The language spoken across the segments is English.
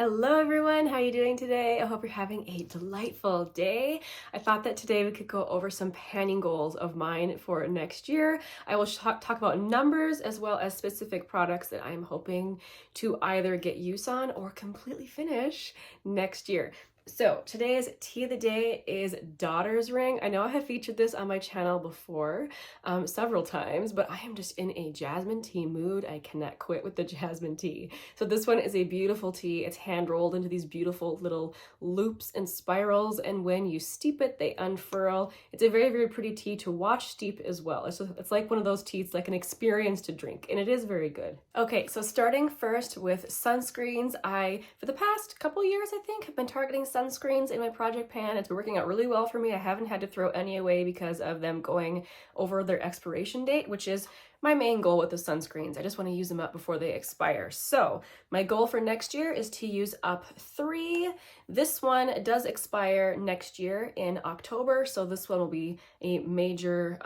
Hello everyone, how are you doing today? I hope you're having a delightful day. I thought that today we could go over some panning goals of mine for next year. I will talk about numbers as well as specific products that I'm hoping to either get use on or completely finish next year. So today's tea of the day is Daughter's Ring. I know I have featured this on my channel before several times, but I am just in a jasmine tea mood. I cannot quit with the jasmine tea. So this one is a beautiful tea. It's hand rolled into these beautiful little loops and spirals, and when you steep it, they unfurl. It's a very, very pretty tea to watch steep as well. It's like one of those teas, like an experience to drink, and it is very good. Okay, so starting first with sunscreens, for the past couple years, I think, have been targeting sunscreens in my project pan. It's been working out really well for me. I haven't had to throw any away because of them going over their expiration date, which is my main goal with the sunscreens. I just want to use them up before they expire. So my goal for next year is to use up 3. This one does expire next year in October, so this one will be a major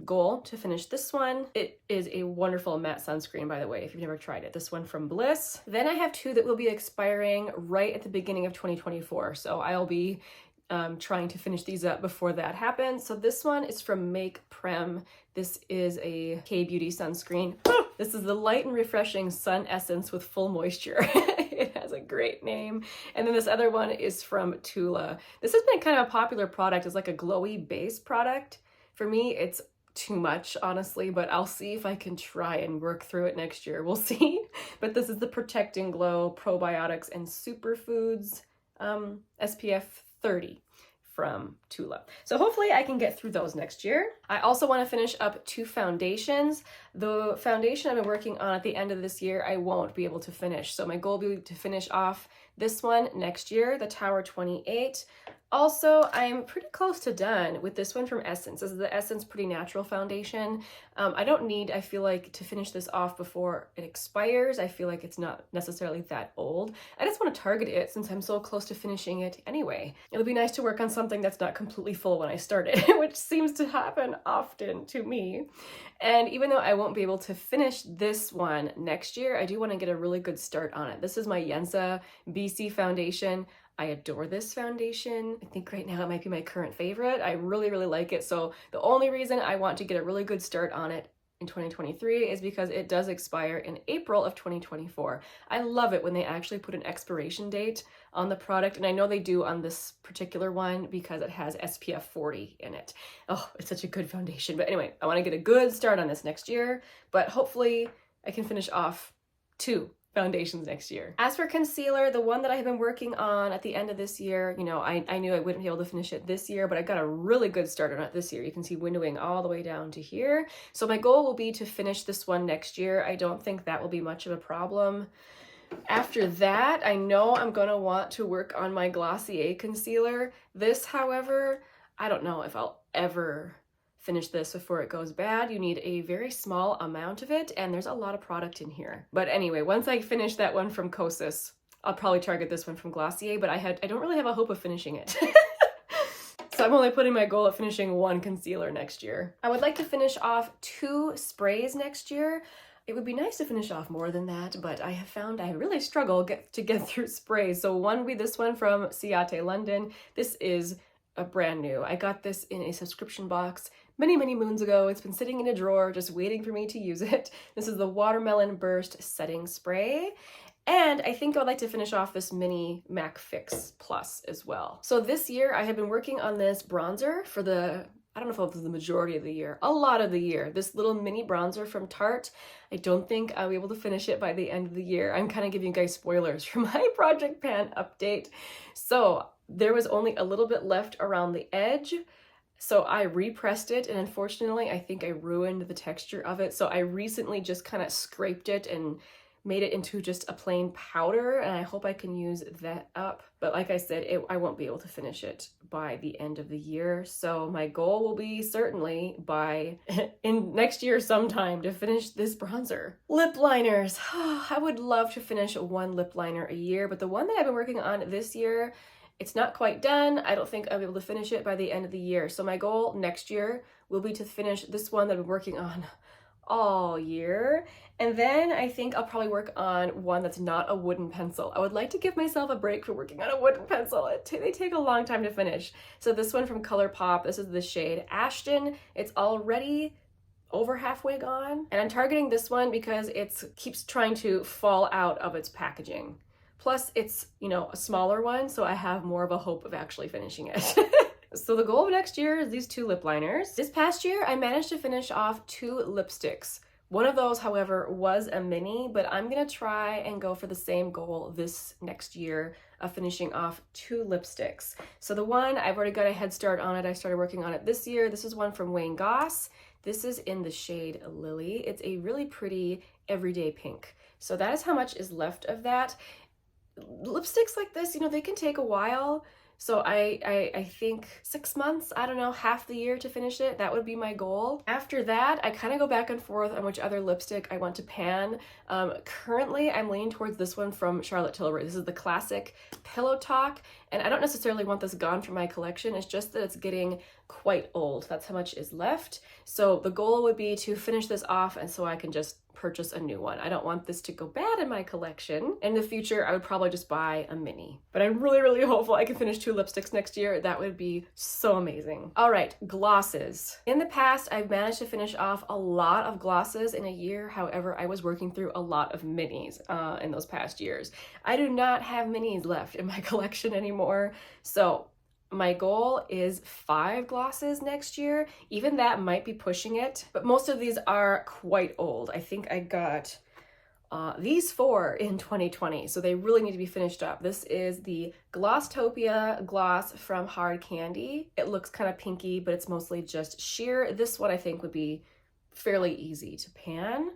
goal to finish this one. It is a wonderful matte sunscreen, by the way, if you've never tried it. This one from Bliss. Then I have 2 that will be expiring right at the beginning of 2024, so I'll be trying to finish these up before that happens. So this one is from Make Prem. This is a K-Beauty sunscreen. This is the Light and Refreshing Sun Essence with Full Moisture. It has a great name. And then this other one is from Tula. This has been kind of a popular product. It's like a glowy base product. For me, it's too much, honestly, but I'll see if I can try and work through it next year. We'll see. But this is the Protect and Glow Probiotics and Superfoods SPF 30 from Tula. So hopefully I can get through those next year. I also want to finish up 2 foundations. The foundation I've been working on at the end of this year, I won't be able to finish. So my goal will be to finish off this one next year, the Tower 28. Also, I'm pretty close to done with this one from Essence. This is the Essence Pretty Natural Foundation. I don't need, I feel like, to finish this off before it expires. I feel like it's not necessarily that old. I just want to target it since I'm so close to finishing it anyway. It'll be nice to work on something that's not completely full when I start it, which seems to happen often to me. And even though I won't be able to finish this one next year, I do want to get a really good start on it. This is my Yensa BC foundation. I adore this foundation. I think right now it might be my current favorite. I really, really like it. So the only reason I want to get a really good start on it in 2023 is because it does expire in April of 2024. I love it when they actually put an expiration date on the product, and I know they do on this particular one because it has SPF 40 in it. Oh, it's such a good foundation. But anyway, I want to get a good start on this next year, but hopefully I can finish off 2 foundations next year. As for concealer, the one that I have been working on at the end of this year, you know, I knew I wouldn't be able to finish it this year, but I got a really good start on it this year. You can see windowing all the way down to here. So my goal will be to finish this one next year. I don't think that will be much of a problem. After that, I know I'm going to want to work on my Glossier concealer. This, however, I don't know if I'll ever finish this before it goes bad. You need a very small amount of it, and there's a lot of product in here. But anyway, once I finish that one from Kosas, I'll probably target this one from Glossier, but I don't really have a hope of finishing it. So I'm only putting my goal at finishing 1 concealer next year. I would like to finish off 2 sprays next year. It would be nice to finish off more than that, but I have found I really struggle to get through sprays. So one will be this one from Ciate London. This is a brand new. I got this in a subscription box many, many moons ago. It's been sitting in a drawer just waiting for me to use it. This is the Watermelon Burst Setting Spray. And I think I would like to finish off this mini MAC Fix Plus as well. So this year I have been working on this bronzer for I don't know if it was the majority of the year, a lot of the year. This little mini bronzer from Tarte. I don't think I'll be able to finish it by the end of the year. I'm kind of giving you guys spoilers for my Project Pan update. So there was only a little bit left around the edge. So I repressed it, and unfortunately, I think I ruined the texture of it. So I recently just kind of scraped it and made it into just a plain powder, and I hope I can use that up. But like I said, I won't be able to finish it by the end of the year. So my goal will be certainly by in next year sometime to finish this bronzer. Lip liners. I would love to finish 1 lip liner a year, but the one that I've been working on this year, it's not quite done. I don't think I'll be able to finish it by the end of the year. So my goal next year will be to finish this one that I've been working on all year. And then I think I'll probably work on one that's not a wooden pencil. I would like to give myself a break for working on a wooden pencil. They take a long time to finish. So this one from ColourPop, this is the shade Ashton. It's already over halfway gone. And I'm targeting this one because it keeps trying to fall out of its packaging. Plus it's, you know, a smaller one, so I have more of a hope of actually finishing it. So the goal of next year is these 2 lip liners. This past year, I managed to finish off 2 lipsticks. One of those, however, was a mini, but I'm gonna try and go for the same goal this next year of finishing off 2 lipsticks. So the one, I've already got a head start on it. I started working on it this year. This is one from Wayne Goss. This is in the shade Lily. It's a really pretty everyday pink. So that is how much is left of that. Lipsticks like this, you know, they can take a while. So I think 6 months, I don't know, half the year to finish it. That would be my goal. After that, I kind of go back and forth on which other lipstick I want to pan. Currently, I'm leaning towards this one from Charlotte Tilbury. This is the classic Pillow Talk, and I don't necessarily want this gone from my collection. It's just that it's getting quite old. That's how much is left. So the goal would be to finish this off, and so I can just purchase a new one. I don't want this to go bad in my collection. In the future, I would probably just buy a mini. But I'm really, really hopeful I can finish 2 lipsticks next year. That would be so amazing. All right, glosses. In the past, I've managed to finish off a lot of glosses in a year. However, I was working through a lot of minis in those past years. I do not have minis left in my collection anymore. So my goal is 5 glosses next year. Even that might be pushing it, but most of these are quite old. I think I got these 4 in 2020, so they really need to be finished up. This is the Glosstopia gloss from Hard Candy. It looks kind of pinky, but it's mostly just sheer. This one I think would be fairly easy to pan.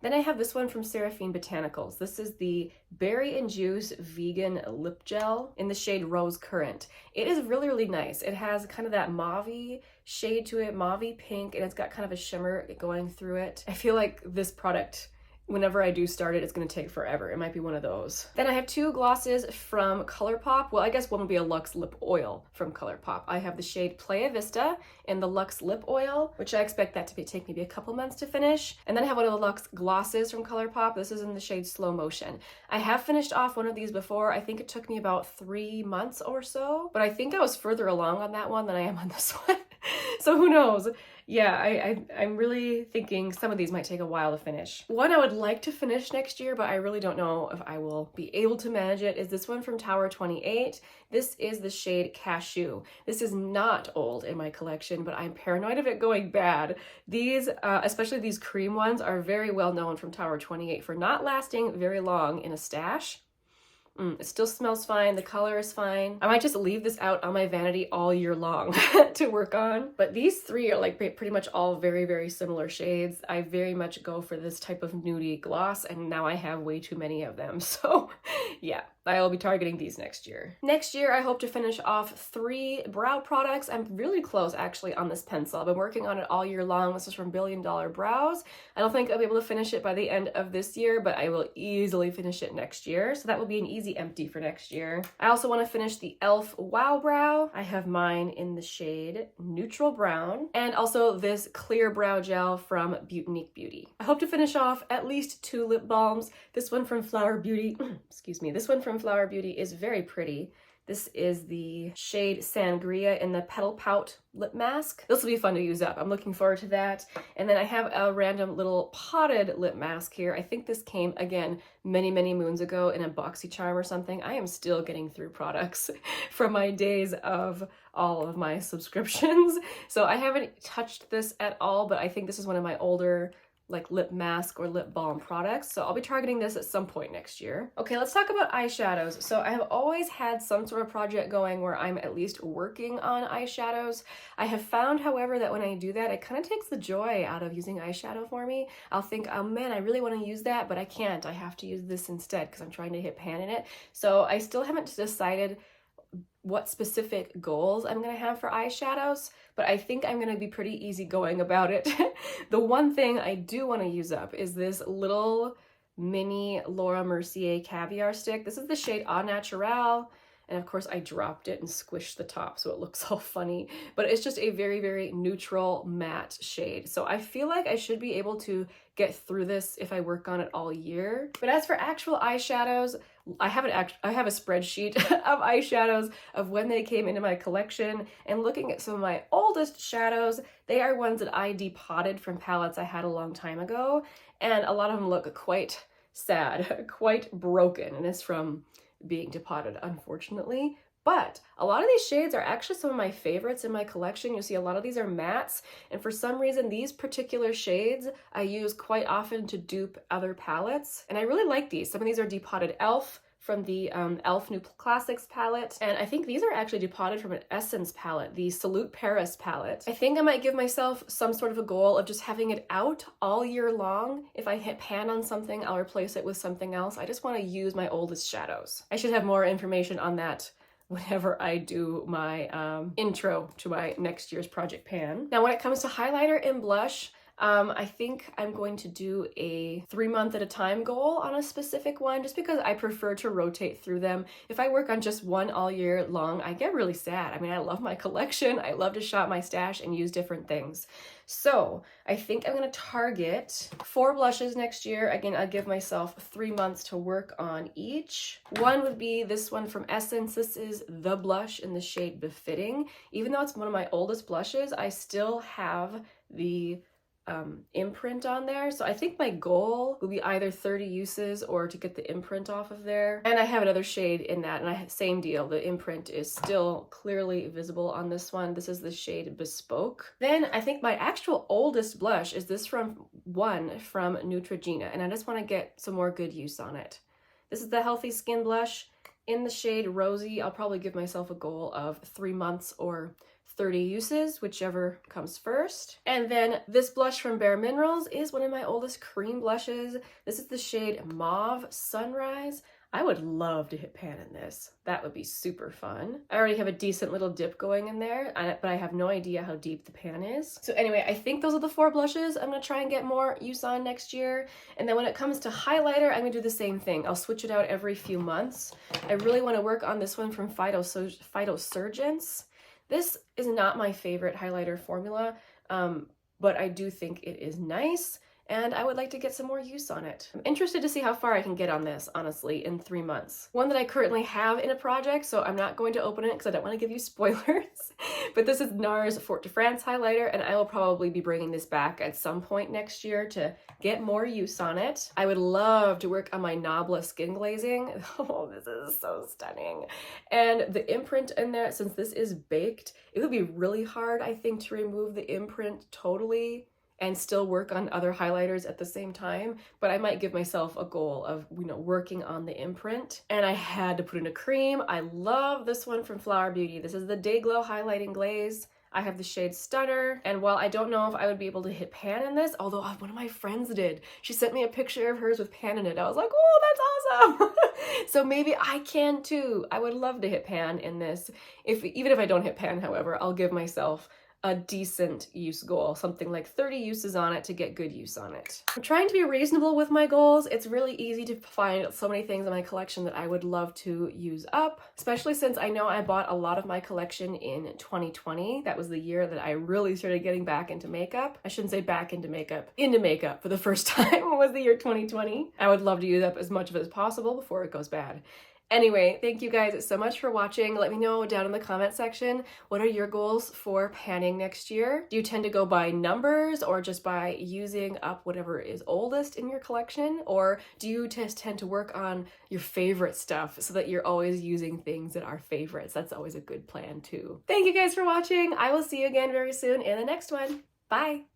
Then I have this one from Seraphine Botanicals. This is the Berry and Juice Vegan Lip Gel in the shade Rose Currant. It is really, really nice. It has kind of that mauve-y shade to it, mauve-y pink, and it's got kind of a shimmer going through it. I feel like this product, whenever I do start it, it's going to take forever. It might be one of those. Then I have 2 glosses from ColourPop. Well, I guess one would be a Luxe Lip Oil from ColourPop. I have the shade Playa Vista in the Luxe Lip Oil, which I expect that to take maybe a couple months to finish. And then I have one of the Luxe glosses from ColourPop. This is in the shade Slow Motion. I have finished off one of these before. I think it took me about 3 months or so, but I think I was further along on that one than I am on this one. So who knows? Yeah, I'm really thinking some of these might take a while to finish. One I would like to finish next year, but I really don't know if I will be able to manage it, is this one from Tower 28. This is the shade Cashew. This is not old in my collection, but I'm paranoid of it going bad. These, especially these cream ones, are very well known from Tower 28 for not lasting very long in a stash. It still smells fine. The color is fine. I might just leave this out on my vanity all year long to work on. But these 3 are like pretty much all very, very similar shades. I very much go for this type of nudie gloss, and now I have way too many of them. So yeah, I will be targeting these next year. Next year, I hope to finish off 3 brow products. I'm really close actually on this pencil. I've been working on it all year long. This is from Billion Dollar Brows. I don't think I'll be able to finish it by the end of this year, but I will easily finish it next year. So that will be an easy empty for next year. I also want to finish the e.l.f. Wow Brow. I have mine in the shade Neutral Brown, and also this clear brow gel from Beautinique Beauty. I hope to finish off at least 2 lip balms. This one from Flower Beauty, excuse me, this one from Flower Beauty is very pretty. This is the shade Sangria in the Petal Pout lip mask. This will be fun to use up. I'm looking forward to that. And then I have a random little potted lip mask here. I think this came, again, many, many moons ago in a BoxyCharm or something. I am still getting through products from my days of all of my subscriptions. So I haven't touched this at all, but I think this is one of my older like lip mask or lip balm products. So I'll be targeting this at some point next year. Okay, let's talk about eyeshadows. So I have always had some sort of project going where I'm at least working on eyeshadows. I have found, however, that when I do that, it kind of takes the joy out of using eyeshadow for me. I'll think, oh man, I really want to use that, but I can't. I have to use this instead because I'm trying to hit pan in it. So I still haven't decided what specific goals I'm going to have for eyeshadows, but I think I'm going to be pretty easygoing about it. The one thing I do want to use up is this little mini Laura Mercier caviar stick. This is the shade Au Naturel. And of course I dropped it and squished the top so it looks all funny, but it's just a very, very neutral matte shade. So I feel like I should be able to get through this if I work on it all year. But as for actual eyeshadows, I have a spreadsheet of eyeshadows of when they came into my collection, and looking at some of my oldest shadows, they are ones that I depotted from palettes I had a long time ago, and a lot of them look quite sad, quite broken, and it's from being depotted, unfortunately. But a lot of these shades are actually some of my favorites in my collection. You'll see a lot of these are mattes, and for some reason these particular shades I use quite often to dupe other palettes, and I really like these. Some of these are depotted e.l.f. from the e.l.f. New Classics palette, and I think these are actually depotted from an Essence palette, the Salute Paris palette. I think I might give myself some sort of a goal of just having it out all year long. If I hit pan on something, I'll replace it with something else. I just want to use my oldest shadows. I should have more information on that whenever I do my intro to my next year's project pan. Now when it comes to highlighter and blush, I think I'm going to do a 3-month at a time goal on a specific one, just because I prefer to rotate through them. If I work on just one all year long, I get really sad. I mean, I love my collection. I love to shop my stash and use different things. So I think I'm gonna target 4 blushes next year. Again, I'll give myself 3 months to work on each. One would be this one from Essence. This is the blush in the shade Befitting. Even though it's one of my oldest blushes, I still have the imprint on there. So I think my goal will be either 30 uses or to get the imprint off of there. And I have another shade in that, and same deal. The imprint is still clearly visible on this one. This is the shade Bespoke. Then I think my actual oldest blush is this from Neutrogena, and I just want to get some more good use on it. This is the Healthy Skin blush in the shade Rosy. I'll probably give myself a goal of 3 months or 30 uses, whichever comes first. And then this blush from Bare Minerals is one of my oldest cream blushes. This is the shade Mauve Sunrise. I would love to hit pan in this. That would be super fun. I already have a decent little dip going in there, but I have no idea how deep the pan is. So anyway, I think those are the 4 blushes I'm gonna try and get more use on next year. And then when it comes to highlighter, I'm gonna do the same thing. I'll switch it out every few months. I really wanna work on this one from Phytosurgence. This is not my favorite highlighter formula, but I do think it is nice, and I would like to get some more use on it. I'm interested to see how far I can get on this, honestly, in 3 months. One that I currently have in a project, so I'm not going to open it because I don't want to give you spoilers, but this is NARS Fort de France highlighter, and I will probably be bringing this back at some point next year to get more use on it. I would love to work on my Nabla skin glazing. Oh, this is so stunning. And the imprint in there, since this is baked, it would be really hard, I think, to remove the imprint totally and still work on other highlighters at the same time, but I might give myself a goal of, you know, working on the imprint. And I had to put in a cream. I love this one from Flower Beauty. This is the Day Glow Highlighting Glaze. I have the shade Stunner, and while I don't know if I would be able to hit pan in this, although one of my friends did. She sent me a picture of hers with pan in it. I was like, oh, that's awesome. So maybe I can too. I would love to hit pan in this. Even if I don't hit pan, however, I'll give myself a decent use goal, something like 30 uses on it to get good use on it. I'm trying to be reasonable with my goals. It's really easy to find so many things in my collection that I would love to use up, especially since I know I bought a lot of my collection in 2020. That was the year that I really started getting back into makeup. I shouldn't say back into makeup for the first time was the year 2020. I would love to use up as much of it as possible before it goes bad. Anyway, thank you guys so much for watching. Let me know down in the comment section, what are your goals for panning next year? Do you tend to go by numbers or just by using up whatever is oldest in your collection? Or do you just tend to work on your favorite stuff so that you're always using things that are favorites? That's always a good plan too. Thank you guys for watching. I will see you again very soon in the next one. Bye.